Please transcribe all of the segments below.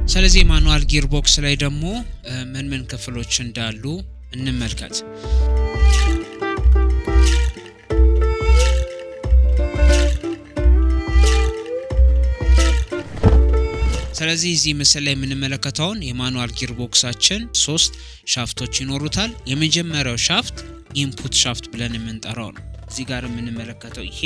ስለዚህ ማኑዋል ጊርቦክስ ላይ ደግሞ ምን ክፍሎች እንዳሉ እንመልከት። ስለዚህ እዚህ ምስል ላይ የምንመለከተውን የማኑዋል ጊርቦክሳችን 3 ሻፍቶች ይኖሩታል። የመጀመሪያው ሻፍት ኢንፑት ሻፍት ብለን የምንጠራው ነው። እዚህ ጋር የምንመለከተው ይሄ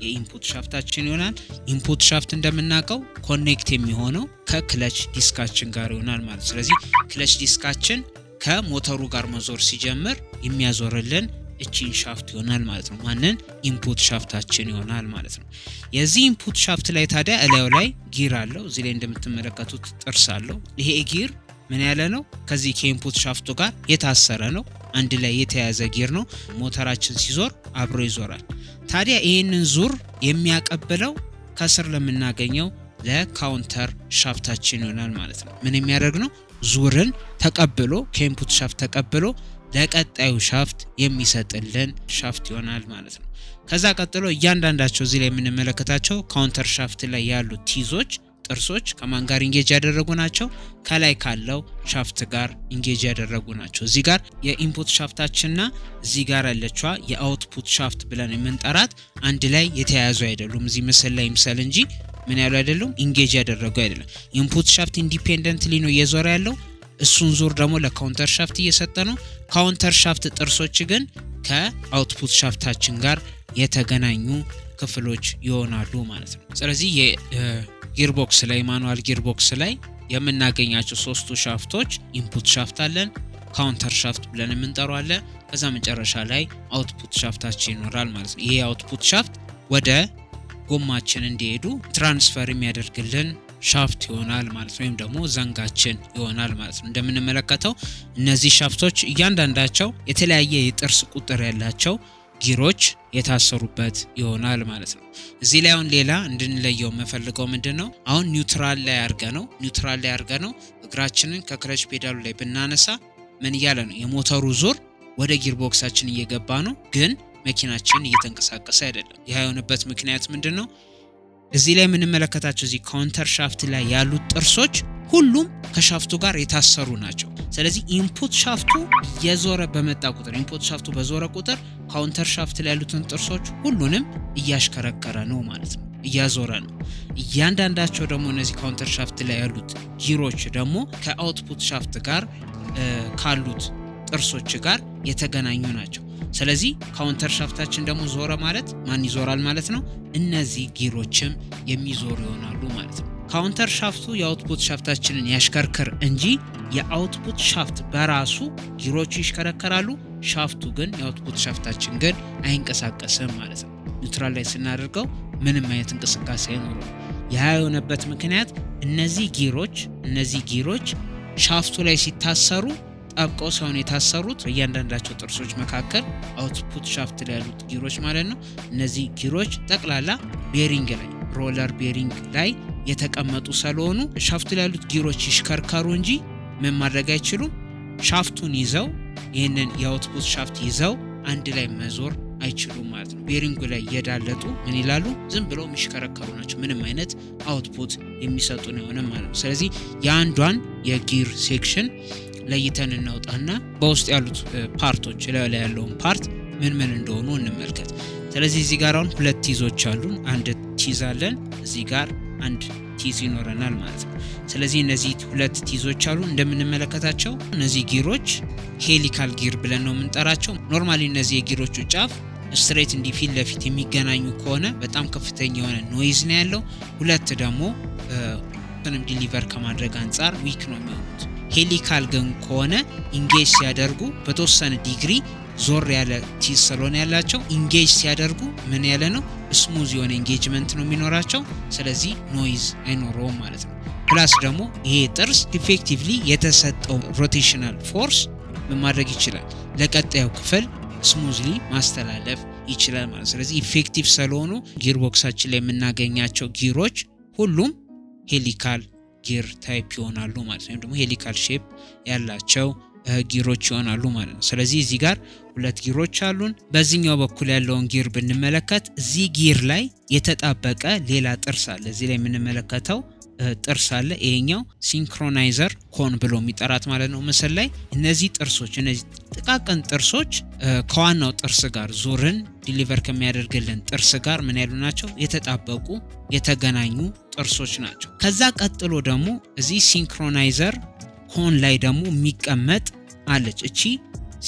የኢንፑት ሻፍታችን ይሆናል። ኢንፑት ሻፍት እንደምናቀው ኮኔክት የሚሆነው ከክለች ዲስካችን ጋር ይሆናል ማለት። ስለዚህ ክለች ዲስካችን ከሞተሩ ጋር መዞር ሲጀምር የሚያዞርልን እቺን ሻፍት ይሆናል ማለት ነው። ማንን ኢንፑት ሻፍታችን ይሆናል ማለት ነው። የዚህ ኢንፑት ሻፍት ላይ ታዲያ እላዩ ላይ ጊር አለው። እዚህ ላይ እንደምትመለከቱት ጥርስ አለው። ይሄ ጊር ምን ያለ ነው? ከዚህ ከኢንፑት ሻፍቱ ጋር የታሰረ ነው። አንድ ላይ የተያዘ ጊር ነው። ሞተራችን ሲዞር አብሮ ይዞራል። ታዲያ ይሄንን ዙር የሚያቀብለው ከስር ለምናገኘው ለካውንተር ሻፍታችን ይሆናል ማለት ነው። ምን የሚያደርግ ነው? ዙርን ተቀብሎ ከኢንፑት ሻፍት ተቀብሎ ለቀጣዩ ሻፍት የሚሰጥልን ሻፍት ይሆናል ማለት ነው። ከዛ ቀጥሎ እያንዳንዳቸው እዚህ ላይ የምንመለከታቸው ካውንተር ሻፍት ላይ ያሉ ቲዞች ጥርሶች ከማን ጋር ኢንጌጅ ያደረጉ ናቸው? ከላይ ካለው ሻፍት ጋር ኢንጌጅ ያደረጉ ናቸው። እዚህ ጋር የኢንፑት ሻፍታችንና እዚህ ጋር ያለችዋ የአውትፑት ሻፍት ብለን የምንጠራት አንድ ላይ የተያያዙ አይደሉም። እዚህ ምስል ላይ ይምሰል እንጂ ምን ያሉ አይደሉም? ኢንጌጅ ያደረጉ አይደለም። ኢንፑት ሻፍት ኢንዲፔንደንትሊ ነው እየዞረ ያለው። እሱን ዙር ደግሞ ለካውንተር ሻፍት እየሰጠ ነው። ካውንተር ሻፍት ጥርሶች ግን ከአውትፑት ሻፍታችን ጋር የተገናኙ ክፍሎች ይሆናሉ ማለት ነው። ስለዚህ ጊርቦክስ ላይ ማኑዋል ጊርቦክስ ላይ የምናገኛቸው 3ቱ ሻፍቶች ኢንፑት ሻፍት አለን፣ ካውንተር ሻፍት ብለን የምንጠራው አለ፣ ከዛ መጨረሻ ላይ አውትፑት ሻፍታችን ይኖራል ማለት ነው። ይሄ አውትፑት ሻፍት ወደ ጎማችን እንዲሄዱ ትራንስፈር የሚያደርግልን ሻፍት ይሆናል ማለት ነው። ወይም ደግሞ ዘንጋችን ይሆናል ማለት ነው። እንደምንመለከተው እነዚህ ሻፍቶች እያንዳንዳቸው የተለያየ የጥርስ ቁጥር ያላቸው ጊሮች የታሰሩበት ይሆናል ማለት ነው። እዚህ ላይ አሁን ሌላ እንድንለየው መፈልገው ምንድነው? አሁን ኒውትራል ላይ አርገነው እግራችንን ከክለች ፔዳሉ ላይ ብናነሳ ምን ያለ ነው? የሞተሩ ዙር ወደ ጊርቦክሳችን እየገባ ነው፣ ግን መኪናችን እየተንቀሳቀሰ አይደለም። ይሄ የሆነበት ምክንያት ምንድነው? እዚህ ላይ የምንመለከታቸው እዚህ ካውንተር ሻፍት ላይ ያሉት ጥርሶች ሁሉም ከሻፍቱ ጋር የታሰሩ ናቸው። ስለዚህ ኢንፑት ሻፍቱ የዞረ በመጣ ቁጥር ኢንፑት ሻፍቱ በዞረ ቁጥር ካውንተር ሻፍት ላይ ያሉትን ጥርሶች ሁሉንም እያሽከረከረ ነው ማለት ነው፣ እያዞረ ነው። እያንዳንዳቸው ደግሞ እነዚህ ካውንተር ሻፍት ላይ ያሉት ጊሮች ደግሞ ከአውትፑት ሻፍት ጋር ካሉት ጥርሶች ጋር የተገናኙ ናቸው። ስለዚህ ካውንተር ሻፍታችን ደግሞ ዞረ ማለት ማን ይዞራል ማለት ነው? እነዚህ ጊሮችም የሚዞሩ ይሆናሉ ማለት ነው። ካውንተር ሻፍቱ የአውትፑት ሻፍታችንን ያሽከርከር እንጂ የአውትፑት ሻፍት በራሱ ጊሮቹ ይሽከረከራሉ፣ ሻፍቱ ግን የአውትፑት ሻፍታችን ግን አይንቀሳቀስም ማለት ነው። ኒውትራል ላይ ስናደርገው ምንም አይነት እንቅስቃሴ አይኖርም። ያ የሆነበት ምክንያት እነዚህ ጊሮች ሻፍቱ ላይ ሲታሰሩ ጣብቀው ሳይሆን የታሰሩት እያንዳንዳቸው ጥርሶች መካከል አውትፑት ሻፍት ላይ ያሉት ጊሮች ማለት ነው። እነዚህ ጊሮች ጠቅላላ ቤሪንግ ላይ ሮለር ቤሪንግ ላይ የተቀመጡ ስለሆኑ ሻፍቱ ላይ ያሉት ጊሮች ይሽከርከሩ እንጂ ምን ማድረግ አይችሉም። ሻፍቱን ይዘው ይሄንን የአውትፑት ሻፍት ይዘው አንድ ላይ መዞር አይችሉም ማለት ነው። ቤሪንጉ ላይ የዳለጡ ምን ይላሉ? ዝም ብለው የሚሽከረከሩ ናቸው። ምንም አይነት አውትፑት የሚሰጡ ነው ማለት ነው። ስለዚህ የአንዷን የጊር ሴክሽን ለይተን እናውጣና በውስጥ ያሉት ፓርቶች ላይ ያለውን ፓርት ምን እንደሆኑ እንመልከት። ስለዚህ እዚህ ጋር አሁን ሁለት ቲዞች አሉን። አንድ ቲዝ አለን፣ እዚህ ጋር አንድ ቲዝ ይኖረናል ማለት ነው። ስለዚህ እነዚህ ሁለት ቲዞች አሉ እንደምንመለከታቸው። እነዚህ ጊሮች ሄሊካል ጊር ብለን ነው የምንጠራቸው። ኖርማሊ እነዚህ የጊሮቹ ጫፍ ስትሬት እንዲፊል ለፊት የሚገናኙ ከሆነ በጣም ከፍተኛ የሆነ ኖይዝ ነው ያለው። ሁለት ደግሞ እንትንም ዲሊቨር ከማድረግ አንፃር ዊክ ነው የሚሆኑት። ሄሊካል ግን ከሆነ ኢንጌጅ ሲያደርጉ በተወሰነ ዲግሪ ዞር ያለ ቲዝ ስለሆነ ያላቸው ኢንጌጅ ሲያደርጉ ምን ያለ ነው? ስሙዝ የሆነ ኢንጌጅመንት ነው የሚኖራቸው። ስለዚህ ኖይዝ አይኖረውም ማለት ነው። ፕላስ ደግሞ ይሄ ጥርስ ኢፌክቲቭሊ የተሰጠው ሮቴሽናል ፎርስ በማድረግ ይችላል ለቀጣዩ ክፍል ስሙዝሊ ማስተላለፍ ይችላል ማለት። ስለዚህ ኢፌክቲቭ ስለሆኑ ጊርቦክሳችን ላይ የምናገኛቸው ጊሮች ሁሉም ሄሊካል ጊር ታይፕ ይሆናሉ ማለት ነው። ደግሞ ሄሊካል ሼፕ ያላቸው ጊሮች ይሆናሉ ማለት ነው ስለዚህ እዚህ ጋር ሁለት ጊሮች አሉን በዚህኛው በኩል ያለውን ጊር ብንመለከት እዚህ ጊር ላይ የተጣበቀ ሌላ ጥርስ አለ እዚህ ላይ የምንመለከተው ጥርስ አለ ይሄኛው ሲንክሮናይዘር ኮን ብሎ የሚጠራት ማለት ነው ምስል ላይ እነዚህ ጥርሶች እነዚህ ጥቃቅን ጥርሶች ከዋናው ጥርስ ጋር ዙርን ዲሊቨር ከሚያደርግልን ጥርስ ጋር ምን ያሉ ናቸው የተጣበቁ የተገናኙ ጥርሶች ናቸው ከዛ ቀጥሎ ደግሞ እዚህ ሲንክሮናይዘር ኮን ላይ ደግሞ የሚቀመጥ አለች እቺ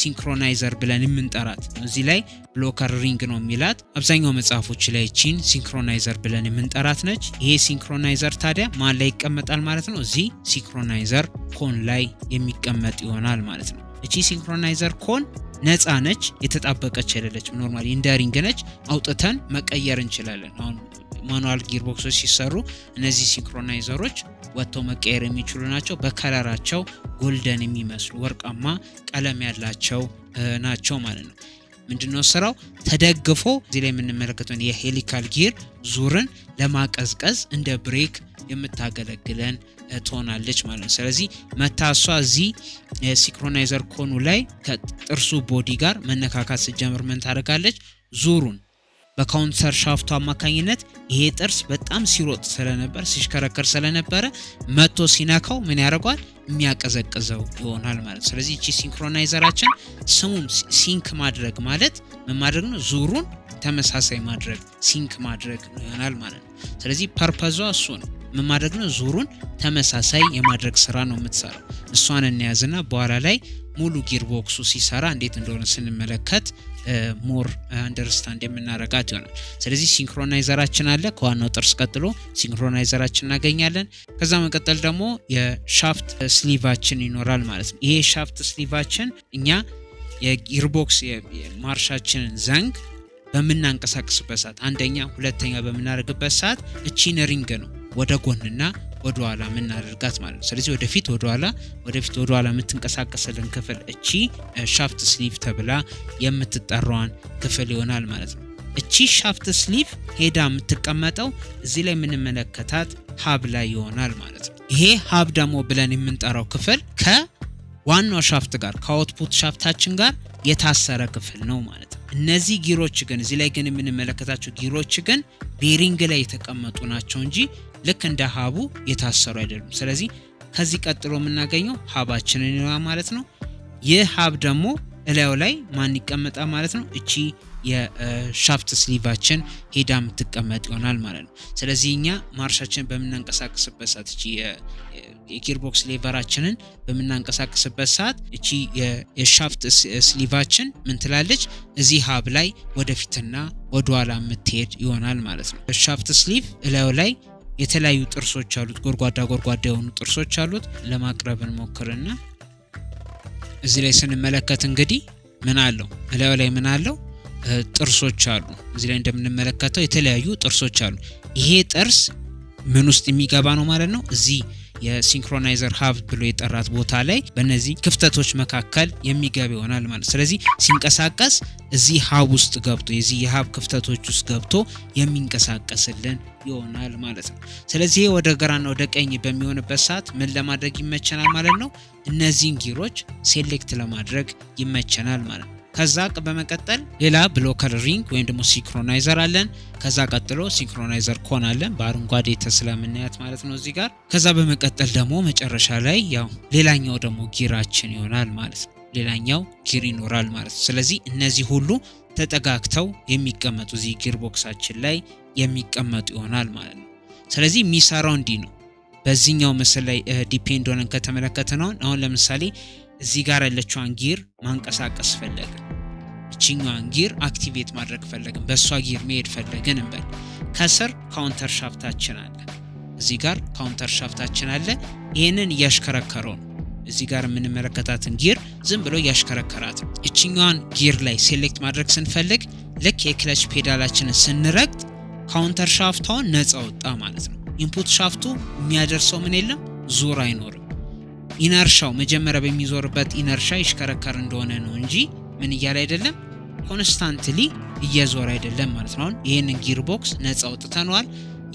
ሲንክሮናይዘር ብለን የምንጠራት እዚህ ላይ ብሎከር ሪንግ ነው የሚላት አብዛኛው መጽሐፎች ላይ እቺን ሲንክሮናይዘር ብለን የምንጠራት ነች ይሄ ሲንክሮናይዘር ታዲያ ማን ላይ ይቀመጣል ማለት ነው እዚህ ሲንክሮናይዘር ኮን ላይ የሚቀመጥ ይሆናል ማለት ነው እቺ ሲንክሮናይዘር ኮን ነፃ ነች የተጣበቀች አይደለችም ኖርማሊ እንደ ሪንግ ነች አውጥተን መቀየር እንችላለን አሁን ማኑዋል ጊርቦክሶች ሲሰሩ እነዚህ ሲንክሮናይዘሮች ወጥተው መቀየር የሚችሉ ናቸው በከለራቸው ጎልደን የሚመስሉ ወርቃማ ቀለም ያላቸው ናቸው ማለት ነው ምንድነው ስራው ተደግፎ እዚህ ላይ የምንመለከተው የሄሊካል ጊር ዙርን ለማቀዝቀዝ እንደ ብሬክ የምታገለግለን ትሆናለች ማለት ነው ስለዚህ መታሷ እዚህ ሲንክሮናይዘር ኮኑ ላይ ከጥርሱ ቦዲ ጋር መነካካት ሲጀምር ምን ታደርጋለች ዙሩን በካውንተር ሻፍቱ አማካኝነት ይሄ ጥርስ በጣም ሲሮጥ ስለነበር ሲሽከረከር ስለነበረ መቶ ሲነካው ምን ያደርጋል የሚያቀዘቅዘው ይሆናል ማለት ስለዚህ እቺ ሲንክሮናይዘራችን ስሙም ሲንክ ማድረግ ማለት ምን ማድረግ ነው ዙሩን ተመሳሳይ ማድረግ ሲንክ ማድረግ ይሆናል ማለት ነው ስለዚህ ፐርፐዟ እሱ ነው ምን ማድረግ ነው ዙሩን ተመሳሳይ የማድረግ ስራ ነው የምትሰራው እሷን እንያዝና በኋላ ላይ ሙሉ ጊርቦክሱ ሲሰራ እንዴት እንደሆነ ስንመለከት ሞር አንደርስታንድ የምናረጋት ይሆናል ስለዚህ ሲንክሮናይዘራችን አለ ከዋናው ጥርስ ቀጥሎ ሲንክሮናይዘራችን እናገኛለን ከዛ መቀጠል ደግሞ የሻፍት ስሊቫችን ይኖራል ማለት ነው ይሄ ሻፍት ስሊቫችን እኛ የጊርቦክስ የማርሻችንን ዘንግ በመናንቀሳቀስበት ሰዓት አንደኛ ሁለተኛ በመናረግበት ሰዓት እቺን ሪንግ ነው ወደ ጎንና ወደ ኋላ ምናደርጋት ማለት ነው ስለዚህ ወደፊት ወደ ኋላ የምትንቀሳቀስልን ክፍል እቺ ሻፍት ስሊቭ ተብላ የምትጠራዋን ክፍል ይሆናል ማለት ነው እቺ ሻፍት ስሊቭ ሄዳ የምትቀመጠው እዚህ ላይ የምንመለከታት ሀብ ላይ ይሆናል ማለት ነው ይሄ ሀብ ደግሞ ብለን የምንጠራው ክፍል ከዋናው ሻፍት ጋር ከአውትፑት ሻፍታችን ጋር የታሰረ ክፍል ነው ማለት ነው እነዚህ ጊሮች ግን እዚህ ላይ ግን የምንመለከታቸው ጊሮች ግን ቤሪንግ ላይ የተቀመጡ ናቸው እንጂ ልክ እንደ ሀቡ የታሰሩ አይደሉም ስለዚህ ከዚህ ቀጥሎ የምናገኘው ሀባችንን ነው ማለት ነው ይህ ሀብ ደግሞ እላዩ ላይ ማን ይቀመጣል ማለት ነው እቺ የሻፍት ስሊቫችን ሄዳ የምትቀመጥ ይሆናል ማለት ነው ስለዚህ እኛ ማርሻችን በመናንቀሳቀስበት ሰዓት እቺ የጊርቦክስ ሌቨራችንን በመናንቀሳቀስበት ሰዓት እቺ የሻፍት ስሊቫችን ምን ትላለች እዚህ ሀብ ላይ ወደፊትና ወደ ኋላ የምትሄድ ይሆናል ማለት ነው ሻፍት ስሊቭ እላዩ ላይ የተለያዩ ጥርሶች አሉት ጎርጓዳ የሆኑ ጥርሶች አሉት ለማቅረብ እንሞክርና እዚህ ላይ ስንመለከት እንግዲህ ምን አለው እላዩ ላይ ምን አለው ጥርሶች አሉ እዚህ ላይ እንደምንመለከተው የተለያዩ ጥርሶች አሉ ይሄ ጥርስ ምን ውስጥ የሚገባ ነው ማለት ነው እዚህ የሲንክሮናይዘር ሀብ ብሎ የጠራት ቦታ ላይ በእነዚህ ክፍተቶች መካከል የሚገባ ይሆናል ማለት ስለዚህ ሲንቀሳቀስ እዚህ ሀብ ውስጥ ገብቶ የዚህ የሀብ ክፍተቶች ውስጥ ገብቶ የሚንቀሳቀስልን ይሆናል ማለት ነው ስለዚህ ወደ ግራና ወደ ቀኝ በሚሆንበት ሰዓት ምን ለማድረግ ይመቸናል ማለት ነው እነዚህን ጊሮች ሴሌክት ለማድረግ ይመቸናል ማለት ነው ከዛ በመቀጠል ሌላ ብሎከር ሪንግ ወይም ደግሞ ሲንክሮናይዘር አለን ከዛ ቀጥሎ ሲንክሮናይዘር ኮን አለን በአረንጓዴ ተስለምናያት ማለት ነው እዚህ ጋር ከዛ በመቀጠል ደግሞ መጨረሻ ላይ ያው ሌላኛው ደግሞ ጊራችን ይሆናል ማለት ነው ሌላኛው ጊር ይኖራል ማለት ነው ስለዚህ እነዚህ ሁሉ ተጠጋግተው የሚቀመጡ እዚህ ጊርቦክሳችን ላይ የሚቀመጡ ይሆናል ማለት ነው ስለዚህ የሚሰራው እንዲህ ነው በዚህኛው ምስል ላይ ዲፔንድ ሆነን ከተመለከተነው አሁን ለምሳሌ እዚህ ጋር ያለችውን ጊር ማንቀሳቀስ ፈለግን እቺኛውን ጊር አክቲቬት ማድረግ ፈለግን በሷ ጊር መሄድ ፈለግን እንበል ከስር ካውንተር ሻፍታችን አለ እዚህ ጋር ካውንተር ሻፍታችን አለ ይሄንን ያሽከረከረው እዚህ ጋር የምንመለከታትን ጊር ዝም ብሎ ያሽከረከራት እቺኛውን ጊር ላይ ሴሌክት ማድረግ ስንፈልግ ልክ የክለች ፔዳላችንን ስንረግጥ ካውንተር ሻፍታውን ነፃ ወጣ ማለት ነው ኢንፑት ሻፍቱ የሚያደርሰው ምን የለም ዙር አይኖርም ኢነርሻው መጀመሪያ በሚዞርበት ኢነርሻ ይሽከረከር እንደሆነ ነው እንጂ ምን ይያል አይደለም ኮንስታንትሊ እየዞረ አይደለም ማለት ነው ይሄንን ጊርቦክስ ነፃ ወጥተናል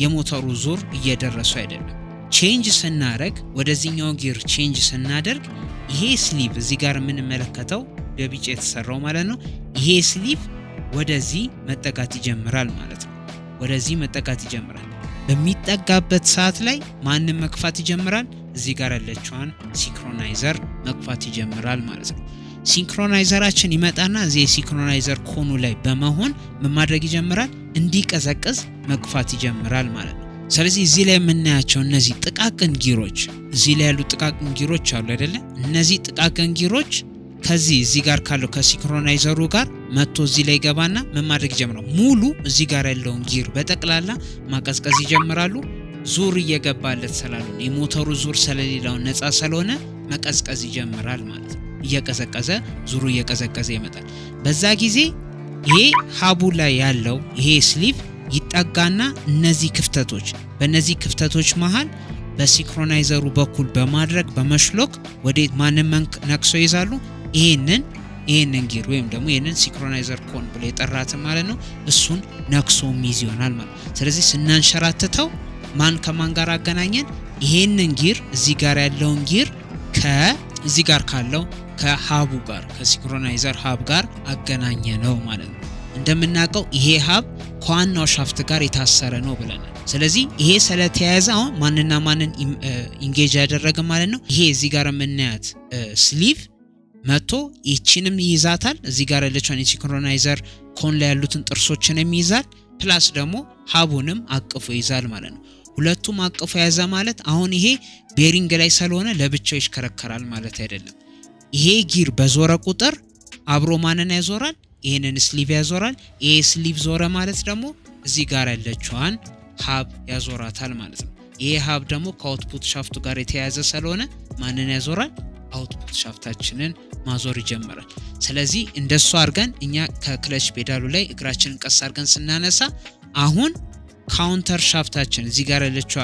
የሞተሩ ዙር እየደረሰ አይደለም ቼንጅ ስናደርግ ወደዚህኛው ጊር ቼንጅ ስናደርግ ይሄ ስሊቭ እዚህ ጋር የምንመለከተው በቢጫ የተሰራው ማለት ነው ይሄ ስሊቭ ወደዚህ መጠጋት ይጀምራል ማለት ነው ወደዚህ መጠጋት ይጀምራል በሚጠጋበት ሰዓት ላይ ማንን መክፋት ይጀምራል እዚህ ጋር ያለችዋን ሲንክሮናይዘር መክፋት ይጀምራል ማለት ነው ሲንክሮናይዘራችን ይመጣና እዚህ ሲንክሮናይዘር ኮኑ ላይ በመሆን ምን ማድረግ ይጀምራል እንዲቀዘቅዝ መክፋት ይጀምራል ማለት ነው ስለዚህ እዚህ ላይ የምናያቸው እነዚህ ጥቃቅን ጊሮች እዚህ ላይ ያሉ ጥቃቅን ጊሮች አሉ አይደለ እነዚህ ጥቃቅን ጊሮች ከዚህ እዚህ ጋር ካለው ከሲንክሮናይዘሩ ጋር መጥቶ እዚህ ላይ ገባና ምን ማድረግ ይጀምራል ሙሉ እዚህ ጋር ያለውን ጊር በጠቅላላ ማቀዝቀዝ ይጀምራሉ ዙር እየገባለት ስላሉ የሞተሩ ዙር ስለሌላው ነፃ ስለሆነ መቀዝቀዝ ይጀምራል ማለት ነው እየቀዘቀዘ ዙሩ እየቀዘቀዘ ይመጣል በዛ ጊዜ ይሄ ሀቡ ላይ ያለው ይሄ ስሊቭ ይጣጋና እነዚህ ክፍተቶች በእነዚህ ክፍተቶች መሃል በሲንክሮናይዘሩ በኩል በማድረግ በመሽሎክ ወዴት ማንም ነክሶ ይዛሉ ይሄንን ጊር ወይም ደግሞ ይሄንን ሲንክሮናይዘር ኮን ብለ የጠራት ማለት ነው እሱን ነክሶ ሚዝ ይሆናል ማለት ስለዚህ ስናንሸራተተው ማን ከማን ጋር አገናኘን ይሄንን ጊር እዚህ ጋር ያለውን ጊር ከዚህ ጋር ካለው ከሃቡ ጋር ከሲንክሮናይዘር ሃብ ጋር አገናኘ ነው ማለት ነው እንደምናቀው ይሄ ሃብ ከዋናው ሻፍት ጋር የታሰረ ነው ብለናል ስለዚህ ይሄ ስለተያያዘ አሁን ማንና ማንን ኢንጌጅ ያደረገ ማለት ነው ይሄ እዚህ ጋር የምናያት ስሊቭ መጥቶ እቺንም ይይዛታል እዚህ ጋር ያለችውን ሲንክሮናይዘር ኮን ላይ ያሉትን ጥርሶችን የሚይዛል ፕላስ ደግሞ ሃቡንም አቅፎ ይዛል ማለት ነው ሁለቱም አቅፎ ያዘ ማለት አሁን ይሄ ቤሪንግ ላይ ስለሆነ ለብቻው ይሽከረከራል ማለት አይደለም ይሄ ጊር በዞረ ቁጥር አብሮ ማንን ያዞራል ይሄንን ስሊቭ ያዞራል ይሄ ስሊቭ ዞረ ማለት ደግሞ እዚህ ጋር ያለችዋን ሃብ ያዞራታል ማለት ነው ይሄ ሃብ ደግሞ ከአውትፑት ሻፍቱ ጋር የተያያዘ ስለሆነ ማንን ያዞራል አውትፑት ሻፍታችንን ማዞር ይጀምራል ስለዚህ እንደሱ አድርገን እኛ ከክለች ፔዳሉ ላይ እግራችንን ቀስ አድርገን ስናነሳ አሁን ካውንተር ሻፍታችን እዚህ ጋር ያለችው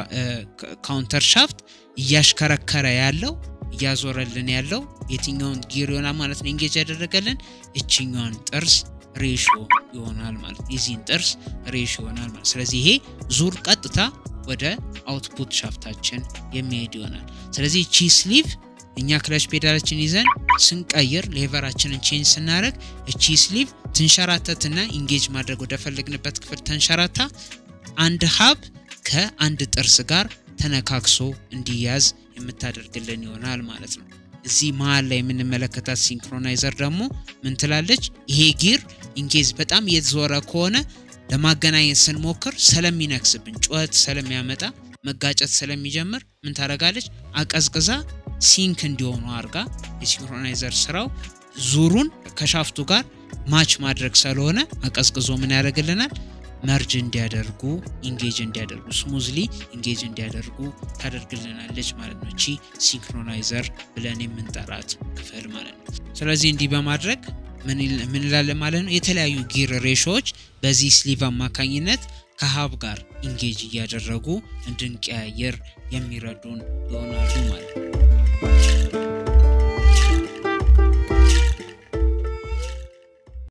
ካውንተር ሻፍት እያሽከረከረ ያለው እያዞረልን ያለው የትኛውን ጊር ይሆናል ማለት ነው ኢንጌጅ ያደረገልን እቺኛውን ጥርስ ሬሾ ይሆናል ማለት የዚህን ጥርስ ሬሾ ይሆናል ማለት ስለዚህ ይሄ ዙር ቀጥታ ወደ አውትፑት ሻፍታችን የሚሄድ ይሆናል ስለዚህ እቺ ስሊቭ እኛ ክለች ፔዳላችን ይዘን ስንቀይር ሌቨራችንን ቼንጅ ስናደርግ እቺ ስሊቭ ትንሸራተትና ኢንጌጅ ማድረግ ወደ ፈለግንበት ክፍል ተንሸራታ አንድ ሃብ ከአንድ ጥርስ ጋር ተነካክሶ እንዲያዝ የምታደርግልን ይሆናል ማለት ነው እዚህ መሃል ላይ የምንመለከታት ሲንክሮናይዘር ደግሞ ምን ትላለች ይሄ ጊር ኢንጌጅ በጣም እየተዞረ ከሆነ ለማገናኘት ስንሞክር ስለሚነክስብን ጩኸት ስለሚያመጣ መጋጨት ስለሚጀምር ምን ታረጋለች አቀዝቅዛ ሲንክ እንዲሆኑ አርጋ የሲንክሮናይዘር ስራው ዙሩን ከሻፍቱ ጋር ማች ማድረግ ስለሆነ አቀዝቅዞ ምን ያደርግልናል መርጅ እንዲያደርጉ ኢንጌጅ እንዲያደርጉ ስሙዝሊ ኢንጌጅ እንዲያደርጉ ታደርግልናለች ማለት ነው እቺ ሲንክሮናይዘር ብለን የምንጠራት ክፍል ማለት ነው ስለዚህ እንዲህ በማድረግ ምን ይላል ማለት ነው የተለያዩ ጊር ሬሾዎች በዚህ ስሊቭ አማካኝነት ከሃብ ጋር ኢንጌጅ ያደረጉ እንድንቀያየር የሚረዱን ይሆናሉ